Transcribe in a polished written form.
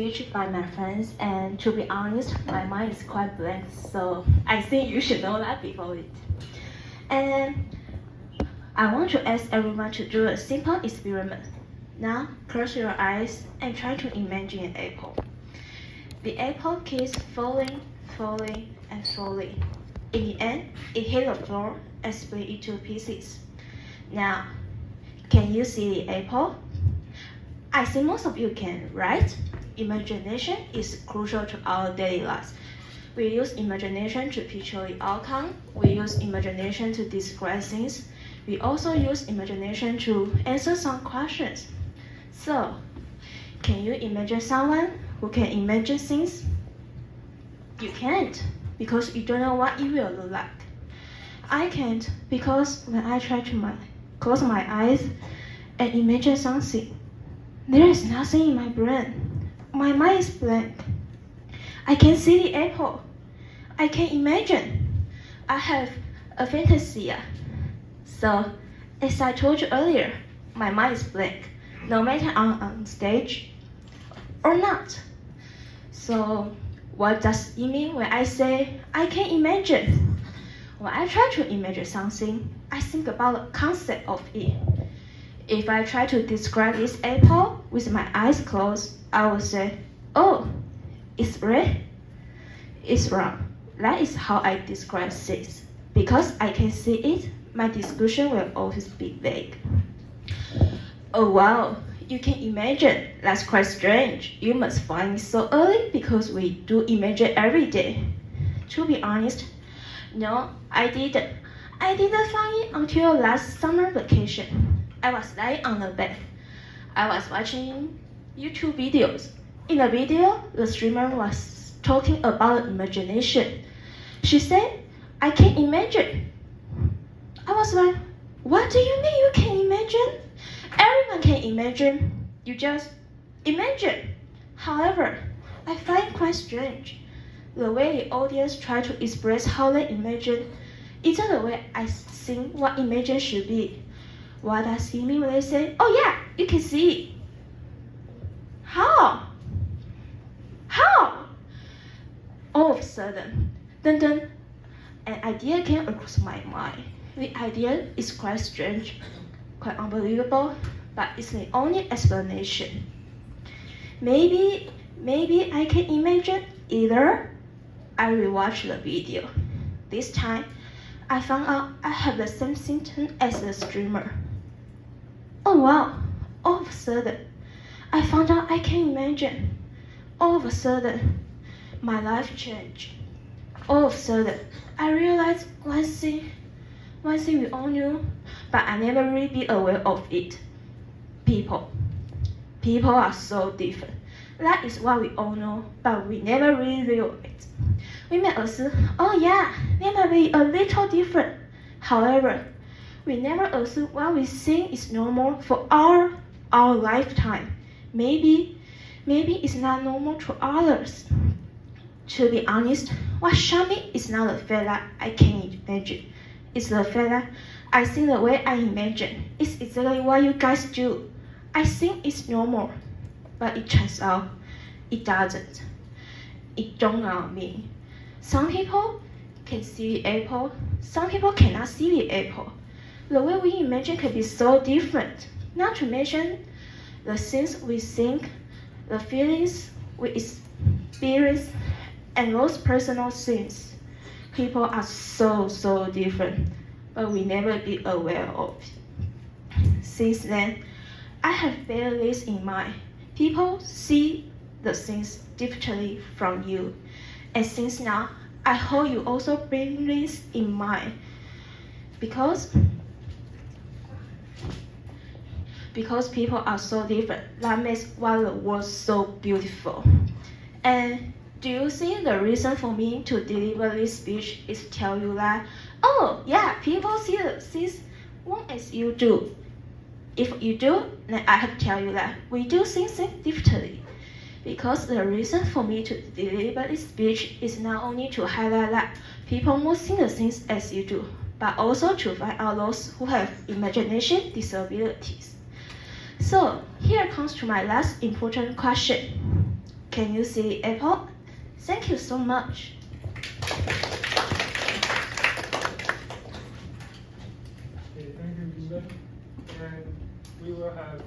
Speech by my friends, and to be honest, my mind is quite blank, so I think you should know that before it. And I want to ask everyone to do a simple experiment. Now, close your eyes and try to imagine an apple. The apple keeps falling, falling, and falling. In the end, it hit the floor and split into pieces. Now, can you see the apple? I think most of you can, right? Imagination is crucial to our daily lives. We use imagination to picture the outcome. We use imagination to describe things. We also use imagination to answer some questions. So, can you imagine someone who can imagine things? You can't, because you don't know what it will look like. I can't, because when I try to close my eyes and imagine something, there is nothing in my brain. My mind is blank. I can see the apple. I can imagine. I have a fantasy. So, as I told you earlier, my mind is blank, no matter I'm on stage or not. So, what does it mean when I say I can imagine? When I try to imagine something, I think about the concept of it. If I try to describe this apple with my eyes closed, I will say, oh, it's red. It's wrong. That is how I describe things. Because I can see it, my description will always be vague. Oh wow, you can imagine. That's quite strange. You must find it so early because we do imagine every day. To be honest, no, I didn't. I didn't find it until last summer vacation. I was lying on the bed. I was watching YouTube videos. In the video, the streamer was talking about imagination. She said, I can imagine. I was like, what do you mean you can imagine? Everyone can imagine. You just imagine. However, I find it quite strange. The way the audience try to express how they imagine isn't the way I think what imagine should be. What does he mean when they say, oh yeah, you can see it? How? How? All of a sudden, dun dun, an idea came across my mind. The idea is quite strange, quite unbelievable, but it's the only explanation. Maybe I can imagine either. I rewatched the video. This time, I found out I have the same symptom as the streamer. Oh wow, all of a sudden, I found out I can imagine. All of a sudden, my life changed. All of a sudden, I realized one thing we all knew, but I never really be aware of it. People. People are so different. That is what we all know, but we never really realize it. We may assume, oh yeah, they might be a little different. However, we never assume what we think is normal for our lifetime. Maybe it's not normal to others. To be honest, what shocked me is not the fact that I can imagine. It's the fact that I think the way I imagine is exactly what you guys do. I think it's normal, but it turns out it doesn't. It dawned on me. Some people can see the apple, some people cannot see the apple. The way we imagine can be so different. Not to mention the things we think, the feelings we experience, and those personal things. People are so different, but we never be aware of. Since then, I have bear this in mind. People see the things differently from you. And since now, I hope you also bring this in mind. Because people are so different, that makes what the world so beautiful. And do you think the reason for me to deliver this speech is to tell you that, oh yeah, people see the things one as you do. If you do, then I have to tell you that we do things differently. Because the reason for me to deliver this speech is not only to highlight that people must see the things as you do, but also to find out those who have imagination disabilities. So here comes to my last important question. Can you see apple? Thank you so much. Okay, thank you, Linda. And we will have